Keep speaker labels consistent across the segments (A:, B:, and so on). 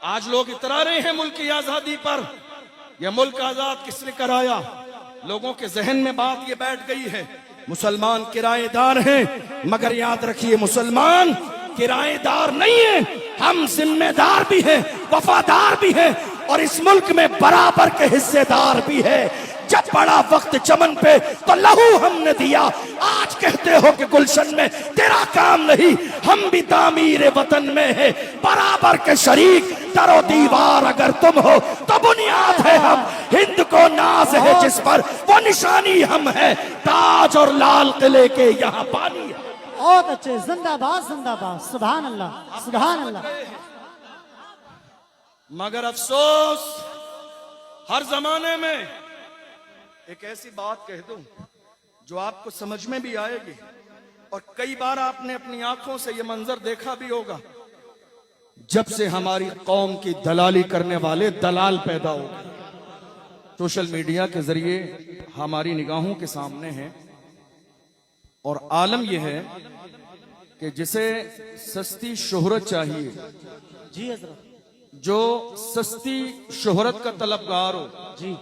A: آج لوگ اترا رہے ہیں ملک کی آزادی پر. یہ ملک آزاد کس نے کرایا؟ لوگوں کے ذہن میں بات یہ بیٹھ گئی ہے مسلمان کرایہ دار ہیں، مگر یاد رکھیے مسلمان کرایہ دار نہیں ہیں، ہم ذمہ دار بھی ہیں، وفادار بھی ہیں، اور اس ملک میں برابر کے حصے دار بھی ہے. جب بڑا وقت چمن پہ تو لہو ہم نے دیا، آج کہتے ہو کہ گلشن میں تیرا کام نہیں. ہم بھی تعمیر وطن میں ہے برابر کے شریک، در و دیوار اگر تم ہو تو بنیاد ہے ہم. ہند کو ناز ہے جس پر وہ نشانی ہم ہے، تاج اور لال قلعے کے یہاں پانی ہے.
B: بہت اچھے، زندہ باد زندہ باد، سبحان اللہ سبحان اللہ.
A: مگر افسوس ہر زمانے میں ایک ایسی بات کہہ دوں جو آپ کو سمجھ میں بھی آئے گی، اور کئی بار آپ نے اپنی آنکھوں سے یہ منظر دیکھا بھی ہوگا. جب سے ہماری قوم کی دلالی کرنے والے دلال پیدا ہو گئے، سوشل میڈیا کے ذریعے ہماری نگاہوں کے سامنے ہیں، اور عالم یہ ہے کہ جسے سستی شہرت چاہیے،
B: جی حضرت،
A: جو سستی شہرت کا طلبگار ہو،
B: جی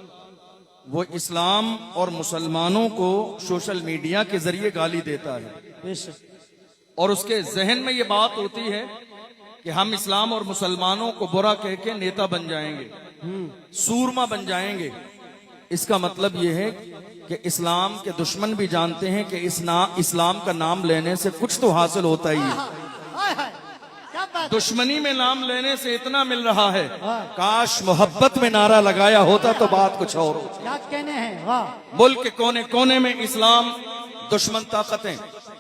A: وہ اسلام اور مسلمانوں کو سوشل میڈیا کے ذریعے گالی دیتا ہے،
B: بے شک،
A: اور اس کے ذہن میں یہ بات ہوتی ہے کہ ہم اسلام اور مسلمانوں کو برا کہہ کے نیتا بن جائیں گے، سورما بن جائیں گے. اس کا مطلب یہ ہے کہ اسلام کے دشمن بھی جانتے ہیں کہ اسلام کا نام لینے سے کچھ تو حاصل ہوتا ہی ہے.
B: کیا بات،
A: دشمنی میں نام لینے سے اتنا مل رہا ہے، کاش محبت میں نعرہ لگایا ہوتا تو بات کچھ اور ہوتی.
B: کیا کہنے ہیں، واہ.
A: ملک کے کونے کونے میں اسلام دشمن طاقتیں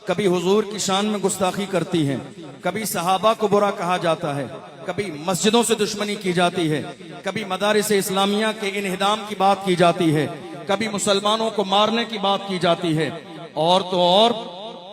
A: کبھی حضور کی شان میں گستاخی کرتی ہیں، کبھی صحابہ کو برا کہا جاتا ہے، کبھی مسجدوں سے دشمنی کی جاتی ہے، کبھی مدارس اسلامیہ کے انہدام کی بات کی جاتی ہے، کبھی مسلمانوں کو مارنے کی بات کی جاتی ہے. اور تو اور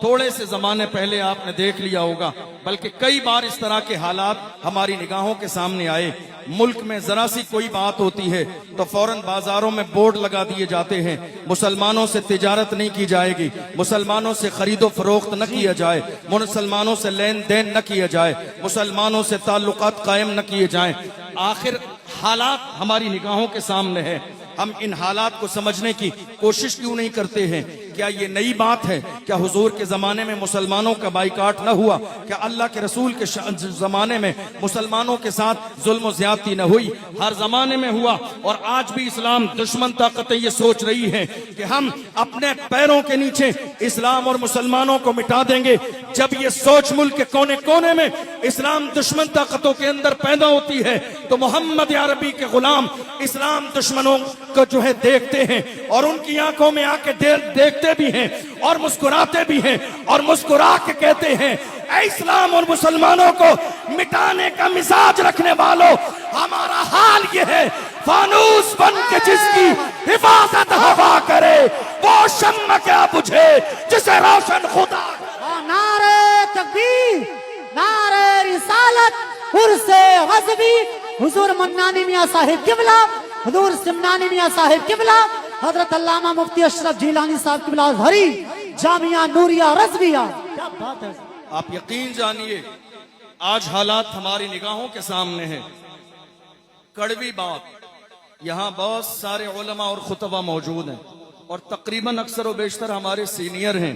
A: تھوڑے سے زمانے پہلے آپ نے دیکھ لیا ہوگا، بلکہ کئی بار اس طرح کے حالات ہماری نگاہوں کے سامنے آئے. ملک میں ذرا سی کوئی بات ہوتی ہے تو فوراً بازاروں میں بورڈ لگا دیے جاتے ہیں، مسلمانوں سے تجارت نہیں کی جائے گی، مسلمانوں سے خرید و فروخت نہ کیا جائے، مسلمانوں سے لین دین نہ کیا جائے، مسلمانوں سے تعلقات قائم نہ کیے جائیں. آخر حالات ہماری نگاہوں کے سامنے ہے، ہم ان حالات کو سمجھنے کی کوشش کیوں نہیں کرتے ہیں؟ کیا یہ نئی بات ہے؟ کیا حضور کے زمانے میں مسلمانوں کا بائیکاٹ نہ ہوا؟ کیا اللہ کے رسول کے زمانے میں مسلمانوں کے ساتھ ظلم و زیادتی نہ ہوئی؟ ہر زمانے میں ہوا، اور آج بھی اسلام دشمن طاقتیں یہ سوچ رہی ہیں کہ ہم اپنے پیروں کے نیچے اسلام اور مسلمانوں کو مٹا دیں گے. جب یہ سوچ ملک کے کونے کونے میں اسلام دشمن طاقتوں کے اندر پیدا ہوتی ہے تو محمد عربی کے غلام اسلام دشمنوں کو جو ہے دیکھتے ہیں، اور ان کی آنکھوں میں آ کے دیکھتے بھی ہیں اور مسکراتے بھی ہیں، اور مسکرا کے کہتے ہیں اے اسلام اور مسلمانوں کو مٹانے کا مزاج رکھنے والوں، ہمارا حال یہ ہے، فانوس بن کے جس کی حفاظت ہوا کرے وہ شمع کیا بجھے جسے روشن خدا.
B: نعرہ تکبیر، نعرہ رسالت، عرس غزبی، حضور منانی میاں صاحب قبلہ، حضور سمنانی میاں صاحب قبلہ، حضرت علامہ مفتی اشرف جیلانی صاحب قبلہ ازہری، جامعہ نوریہ رضویہ. کیا بات ہے.
A: آپ یقین جانیے آج حالات ہماری نگاہوں کے سامنے ہیں. کڑوی بات، یہاں بہت سارے علماء اور خطبہ موجود ہیں، اور تقریباً اکثر و بیشتر ہمارے سینئر ہیں.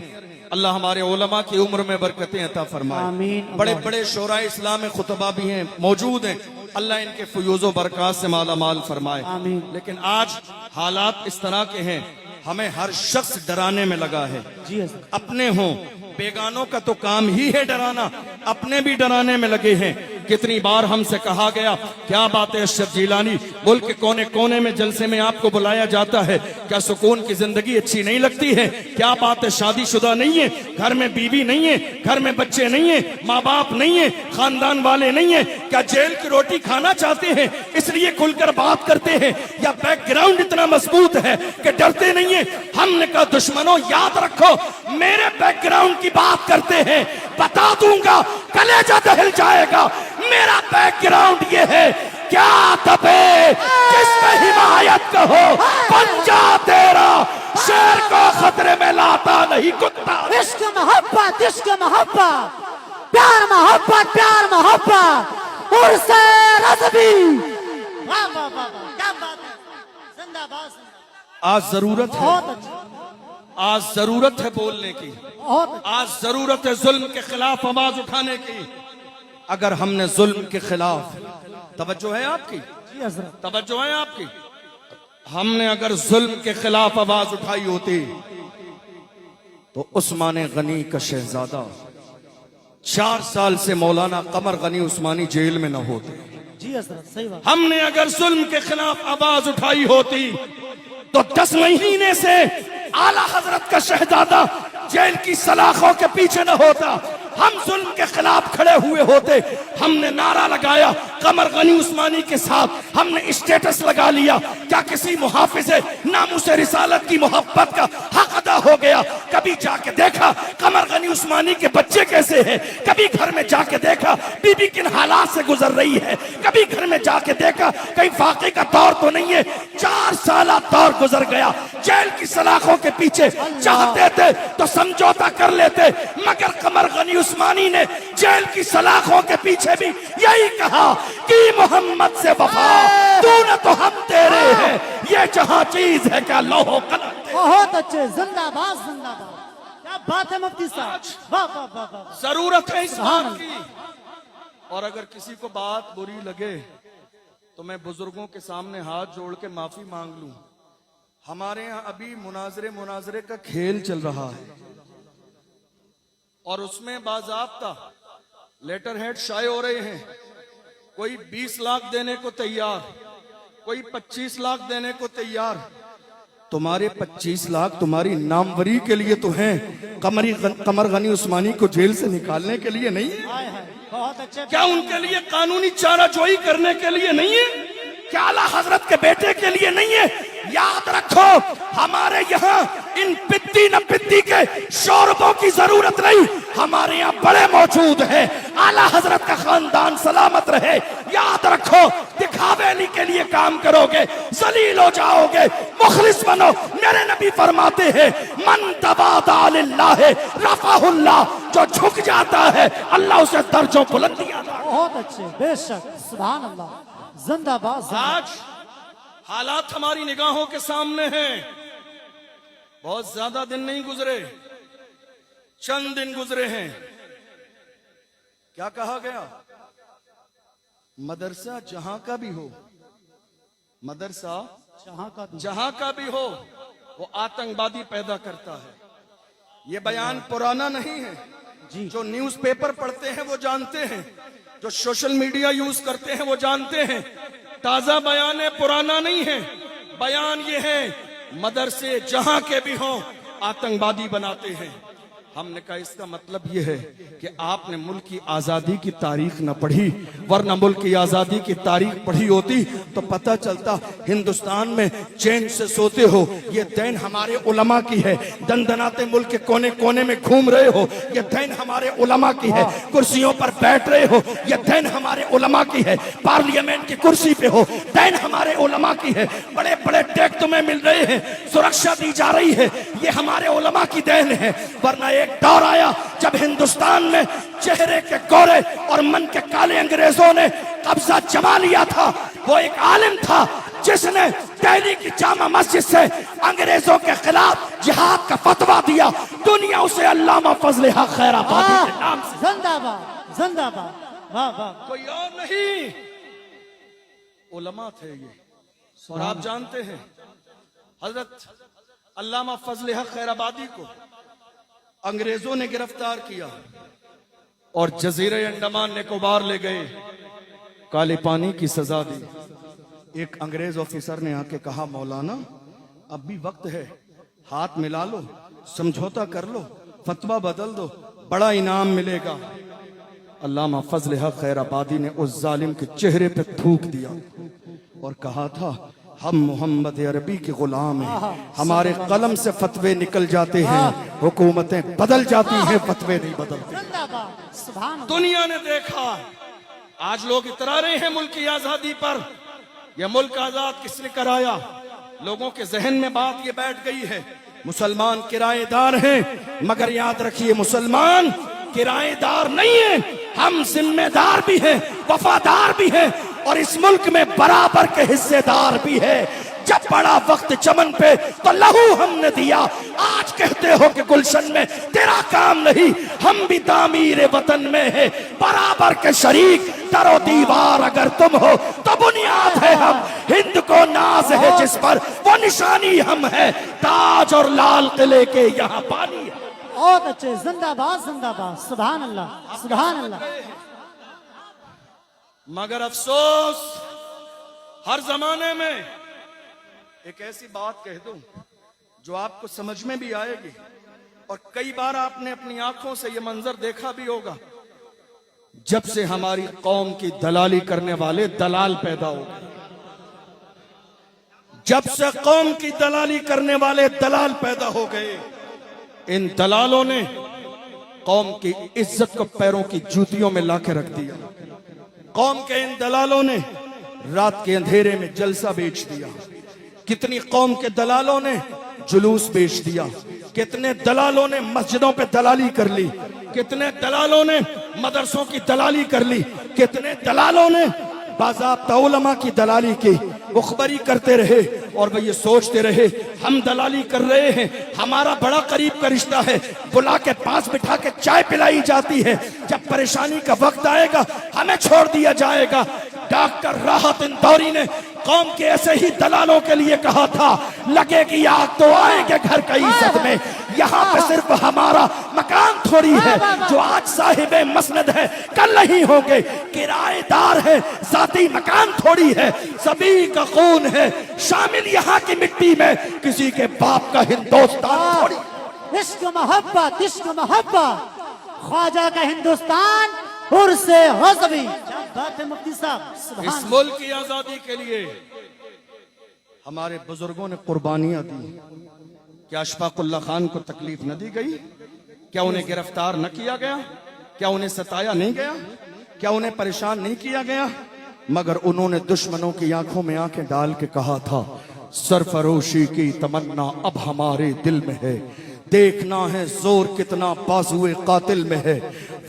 A: اللہ ہمارے علماء کی عمر میں برکتیں عطا فرمائے.
B: آمین.
A: بڑے بڑے شورائے اسلام خطبہ بھی ہیں، موجود ہیں، اللہ ان کے فیوز و برکات سے مالا مال فرمائے.
B: آمین.
A: لیکن آج حالات اس طرح کے ہیں، ہمیں ہر شخص ڈرانے میں لگا ہے.
B: جی حضرت.
A: اپنے ہوں بیگانوں کا تو کام ہی ہے ڈرانا، اپنے بھی ڈرانے میں لگے ہیں. کتنی بار ہم سے کہا گیا کیا بات ہے اشرف جیلانی، ملک کے کونے کونے میں جلسے میں آپ کو بلایا جاتا ہے، کیا سکون کی زندگی اچھی نہیں لگتی ہے؟ کیا بات ہے شادی شدہ نہیں ہے، گھر میں بیوی نہیں ہے، گھر میں بچے نہیں ہیں، ماں باپ نہیں ہیں، خاندان والے نہیں ہیں؟ کیا جیل کی روٹی کھانا چاہتے ہیں اس لیے کھل کر بات کرتے ہیں، یا بیک گراؤنڈ اتنا مضبوط ہے کہ ڈرتے نہیں ہیں؟ ہم نے کہا دشمنوں یاد رکھو، میرے بیک گراؤنڈ کی بات کرتے ہیں، بتا دوں گا کلیجہ دہل جائے گا. میرا بیک گراؤنڈ یہ ہے، کیا دبے جس پہ حمایت کہو بن جا تیرا، شیر کو خطرے میں لاتا نہیں کتا.
B: عشق محبت، عشق محبت، پیار محبت، پیار محبت، عرس حزبی. واہ واہ واہ واہ، کیا بات ہے. زندہ باد زندہ باد.
A: آج ضرورت ہے،
B: بہت اچھا،
A: آج ضرورت ہے بولنے کی،
B: بہت اچھا.
A: آج ضرورت ہے ظلم کے خلاف آواز اٹھانے کی. اگر ہم نے ظلم کے خلاف، توجہ ہے آپ کی،
B: جی حضرت.
A: توجہ ہے آپ کی، ہم نے اگر ظلم کے خلاف آواز اٹھائی ہوتی تو عثمان غنی کا شہزادہ 4 سال سے مولانا قمر غنی عثمانی جیل میں نہ ہوتے.
B: جی حضرت، صحیح بات.
A: ہم نے اگر ظلم کے خلاف آواز اٹھائی ہوتی تو 10 مہینے سے اعلیٰ حضرت کا شہزادہ جیل کی سلاخوں کے پیچھے نہ ہوتا. ہم ظلم کے خلاف کھڑے ہوئے ہوتے. ہم نے نعرہ لگایا قمر غنی عثمانی کے ساتھ، ہم نے اسٹیٹس لگا لیا. کیا کسی محافظ ناموس رسالت کی محبت کا حق ادا ہو گیا؟ کبھی جا کے دیکھا قمر غنی عثمانی کے بچے کیسے ہیں؟ کبھی گھر میں جا کے دیکھا بی بی کن حالات سے گزر رہی ہے؟ کبھی گھر میں جا کے دیکھا کہیں فاقے کا دور تو نہیں ہے؟ 4 سالہ دور گزر گیا. جیل کی سلاخوں کے پیچھے چاہتے تھے تو سمجھوتا کر لیتے، مگر قمر غنی عثمانی نے جیل کی سلاخوں کے پیچھے بھی یہی کہا کہ محمد سے وفا، تو نہ تو ہم تیرے ہیں، یہ جہاں چیز ہے کیا لوح و قلم.
B: بہت اچھے. زندہ باد زندہ باد. کیا بات ہے مفتی صاحب. واہ واہ واہ واہ.
A: ضرورت ہے اس بات کی. اور اگر کسی کو بات بری لگے تو میں بزرگوں کے سامنے ہاتھ جوڑ کے معافی مانگ لوں. ہمارے ہاں ابھی مناظرے کا کھیل چل رہا ہے اور اس میں باضابطہ لیٹر ہیڈ شائع ہو رہے ہیں. کوئی 20 لاکھ دینے کو تیار، کوئی 25 لاکھ دینے کو تیار. تمہارے 25 لاکھ تمہاری ناموری کے لیے تو ہیں، قمر غنی عثمانی کو جیل سے نکالنے کے لیے نہیں ہے.
B: ہائے ہائے، بہت اچھے.
A: کیا ان کے لیے قانونی چارہ جوئی کرنے کے لیے نہیں ہے؟ کیا اعلیٰ حضرت کے بیٹے کے لیے نہیں ہے؟ یاد رکھو ہمارے یہاں ان پتی نہ پتی کے شوربوں کی ضرورت نہیں. ہمارے یہاں بڑے موجود ہیں. اعلیٰ حضرت کا خاندان سلامت رہے. یاد رکھو دکھاوے کے لیے کام کرو گے ذلیل ہو جاؤ گے. مخلص بنو. میرے نبی فرماتے ہیں من تواضع للہ رفعہ اللہ، جو جھک جاتا ہے اللہ اسے درجوں بلندیاں عطا.
B: بہت اچھے. بے شک. سبحان اللہ. زندہ باد زندہ.
A: آج حالات ہماری نگاہوں کے سامنے ہیں. بہت زیادہ دن نہیں گزرے، چند دن گزرے ہیں. کیا کہا گیا؟ مدرسہ جہاں کا بھی ہو، مدرسہ جہاں کا بھی ہو وہ آتنکوادی پیدا کرتا ہے. یہ بیان پرانا نہیں ہے. جو نیوز پیپر پڑھتے ہیں وہ جانتے ہیں، جو سوشل میڈیا یوز کرتے ہیں وہ جانتے ہیں. تازہ بیان ہے، پرانا نہیں ہے. بیان یہ ہے مدرسے جہاں کے بھی ہوں آتنکوادی بناتے ہیں. ہم نے کہا اس کا مطلب یہ ہے کہ آپ نے ملک کی آزادی کی تاریخ نہ پڑھی، ورنہ ملک کی آزادی کی تاریخ پڑھی ہوتی تو پتہ چلتا ہندوستان میں چین سے سوتے ہو یہ دین ہمارے علماء کی ہے، دندناتے ملک کے کونے کونے میں گھوم رہے ہو یہ دین ہمارے علماء کی ہے، کرسیوں پر بیٹھ رہے ہو یہ دین ہمارے علماء کی ہے، پارلیمنٹ کی کرسی پہ ہو دین ہمارے علماء کی ہے، بڑے بڑے ٹیک تمہیں مل رہے ہیں، سرکشا دی جا رہی ہے، یہ ہمارے علماء کی دین ہے. ورنہ ایک دور آیا جب ہندوستان میں چہرے کے گورے اور من کے کالے انگریزوں نے قبضہ جما لیا تھا. وہ ایک عالم تھا جس نے دہلی کی جامع مسجد سے انگریزوں کے خلاف جہاد کا فتویٰ دیا. دنیا اسے علامہ فضل حق خیر آبادی کے نام سے.
B: زندہ باد زندہ باد. واہ واہ.
A: کوئی اور نہیں، علماء تھے یہ. اور آپ جانتے ہیں حضرت علامہ فضل حق خیر آبادی کو انگریزوں نے گرفتار کیا اور جزیرہ انڈمان نکوبار لے گئے، کالے پانی کی سزا دی. ایک انگریز آفیسر نے آ کے کہا مولانا اب بھی وقت ہے، ہاتھ ملا لو، سمجھوتا کر لو، فتویٰ بدل دو، بڑا انعام ملے گا. علامہ فضل حق خیر آبادی نے اس ظالم کے چہرے پہ تھوک دیا اور کہا تھا ہم محمد عربی کے غلام ہیں، ہمارے قلم سے فتوے نکل جاتے ہیں، حکومتیں بدل جاتی ہیں، فتوے نہیں بدلتے. دنیا نے دیکھا. آج لوگ اترا رہے ہیں ملک کی آزادی پر. یہ ملک آزاد کس نے کرایا؟ لوگوں کے ذہن میں بات یہ بیٹھ گئی ہے مسلمان کرایہ دار ہیں، مگر یاد رکھیے مسلمان کرایہ دار نہیں ہیں، ہم ذمہ دار بھی ہیں، وفادار بھی ہیں. اور اس ملک میں برابر کے حصے دار بھی ہے. جب بڑا وقت چمن پہ تو لہو ہم نے دیا. آج کہتے ہو کہ گلشن میں تیرا کام نہیں. ہم بھی تعمیر وطن میں ہیں برابر کے شریک. در و دیوار اگر تم ہو تو بنیاد ہے ہم. ہند کو ناز ہے جس پر وہ نشانی ہم ہے. تاج اور لال قلعے کے یہاں پانی ہے.
B: بہت اچھے. زندہ باد زندہ باد. سبحان اللہ سبحان اللہ.
A: مگر افسوس ہر زمانے میں ایک ایسی بات کہہ دوں جو آپ کو سمجھ میں بھی آئے گی, اور کئی بار آپ نے اپنی آنکھوں سے یہ منظر دیکھا بھی ہوگا. جب سے ہماری قوم کی دلالی کرنے والے دلال پیدا ہو گئے, جب سے قوم کی دلالی کرنے والے دلال پیدا ہو گئے, ان دلالوں نے قوم کی عزت کو پیروں کی جوتیوں میں لا کے رکھ دیا. قوم کے ان دلالوں نے رات کے اندھیرے میں جلسہ بیچ دیا. کتنی قوم کے دلالوں نے جلوس بیچ دیا. کتنے دلالوں نے مسجدوں پہ دلالی کر لی. کتنے دلالوں نے مدرسوں کی دلالی کر لی. کتنے دلالوں نے باضابطہ علماء کی دلالی کی. مخبری کرتے رہے اور وہ یہ سوچتے رہے ہم دلالی کر رہے ہیں, ہمارا بڑا قریب کا رشتہ ہے. بلا کے پاس بٹھا کے چائے پلائی جاتی ہے. جب پریشانی کا وقت آئے گا ہمیں چھوڑ دیا جائے گا. ڈاکٹر راحت اندوری نے قوم کے ایسے ہی دلالوں کے لیے کہا تھا لگے گی آگ تو آئیں گے گھر کا عزت میں. یہاں پہ صرف ہمارا مکان تھوڑی ہے جو آج صاحب مسند ہے کل نہیں ہوں گے. کرائے دار ہے ذاتی مکان تھوڑی ہے. سبھی کا خون ہے شامل یہاں کی مٹی میں, کسی کے باپ کا ہندوستان تھوڑی.
B: عشق محبت عشق محبت. خواجہ کا ہندوستان عرس غزبی. بات ہے مفتی صاحب.
A: اس ملک کی آزادی کے لیے ہمارے بزرگوں نے قربانیاں دی. کیا اشفاق اللہ خان کو تکلیف نہ دی گئی؟ کیا انہیں گرفتار نہ کیا گیا؟ کیا انہیں ستایا نہیں گیا؟ کیا انہیں پریشان نہیں کیا گیا؟ مگر انہوں نے دشمنوں کی آنکھوں میں آنکھیں ڈال کے کہا تھا سرفروشی کی تمنا اب ہمارے دل میں ہے. دیکھنا ہے زور کتنا بازوئے قاتل میں ہے.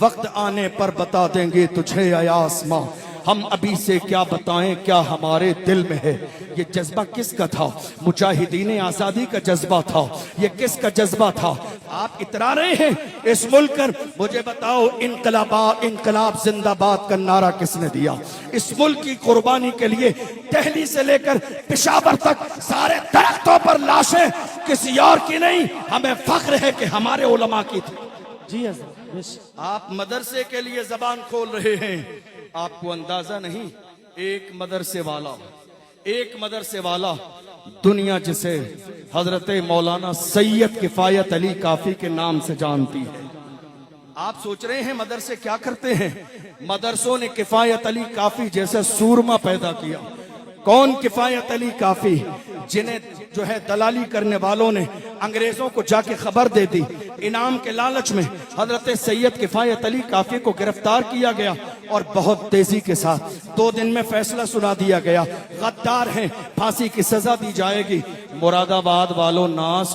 A: وقت آنے پر بتا دیں گے تجھے اے آسماں, ہم ابھی سے کیا بتائیں کیا ہمارے دل میں ہے. یہ جذبہ کس کا تھا؟ مجاہدین آزادی کا جذبہ تھا. یہ کس کا جذبہ تھا؟ آپ اترا رہے ہیں اس ملک پر. مجھے بتاؤ انقلاب زندہ باد کا نعرہ کس نے دیا؟ اس ملک کی قربانی کے لیے دہلی سے لے کر پشاور تک سارے درختوں پر لاشیں کسی اور کی نہیں, ہمیں فخر ہے کہ ہمارے علماء کی تھی.
B: جی حضرت.
A: آپ مدرسے کے لیے زبان کھول رہے ہیں, آپ کو اندازہ نہیں ایک مدرسے والا دنیا جسے حضرت مولانا سید کفایت علی کافی کے نام سے جانتی ہے. آپ سوچ رہے ہیں مدرسے کیا کرتے ہیں؟ مدرسوں نے کفایت علی کافی جیسے سورما پیدا کیا. کون کفایت علی کافی؟ جنہیں جو ہے دلالی کرنے والوں نے انگریزوں کو جا کے خبر دے دی. انعام کے لالچ میں حضرت سید کفایت علی کافی کو گرفتار کیا گیا اور بہت تیزی کے ساتھ 2 دن میں فیصلہ سنا دیا گیا. غدار ہیں, پھانسی کی سزا دی جائے گی. مراد آباد والوں ناز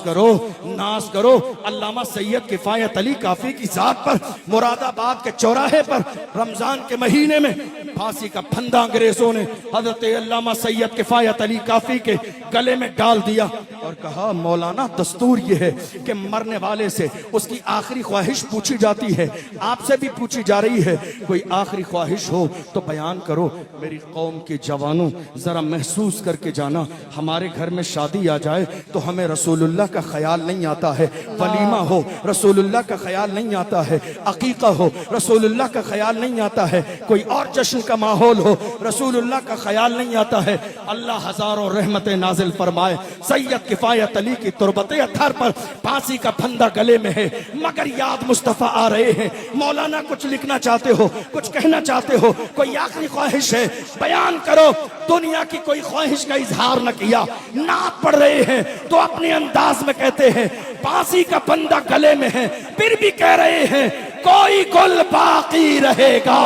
A: کرو علامہ سید کفایت علی کافی کی ذات پر مراد آباد کے چوراہے پر رمضان کے مہینے میں پھانسی کا پھندا انگریزوں نے حضرت علامہ سید کفایت علی کافی کے گلے میں ڈال دیا اور کہا مولانا دستور یہ ہے کہ مرنے والے سے اس کی آخری خواہش پوچھی جاتی ہے. آپ سے بھی پوچھی جا رہی ہے, کوئی آخری خواہش ہو تو بیان کرو. میری قوم کے جوانوں ذرا محسوس کر کے جانا, ہمارے گھر میں شادی آ جائے تو ہمیں رسول اللہ کا خیال نہیں آتا ہے. ولیمہ ہو رسول اللہ کا خیال نہیں آتا ہے. عقیقہ ہو رسول اللہ کا خیال نہیں آتا ہے. کوئی اور جشن کا ماحول ہو رسول اللہ کا خیال نہیں آتا ہے. اللہ ہزاروں رحمتیں نازل فرمائے. سید کفایت علی کی تربت اطہر پر پھانسی کا پھندا گلے میں ہے, مگر یاد مصطفیٰ آ رہے ہیں. مولانا کچھ لکھنا چاہتے ہو, کچھ کہنا چاہتے ہو, کوئی آخری خواہش ہے بیان کرو. دنیا کی کوئی خواہش کا اظہار نہ کیا, نعت پڑھ رہے ہیں تو اپنے انداز میں کہتے ہیں پھانسی کا پھندا گلے میں ہے, پھر بھی کہہ رہے ہیں کوئی گل باقی رہے گا,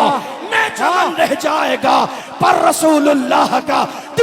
A: میں جان رہ جائے گا پر رسول اللہ کا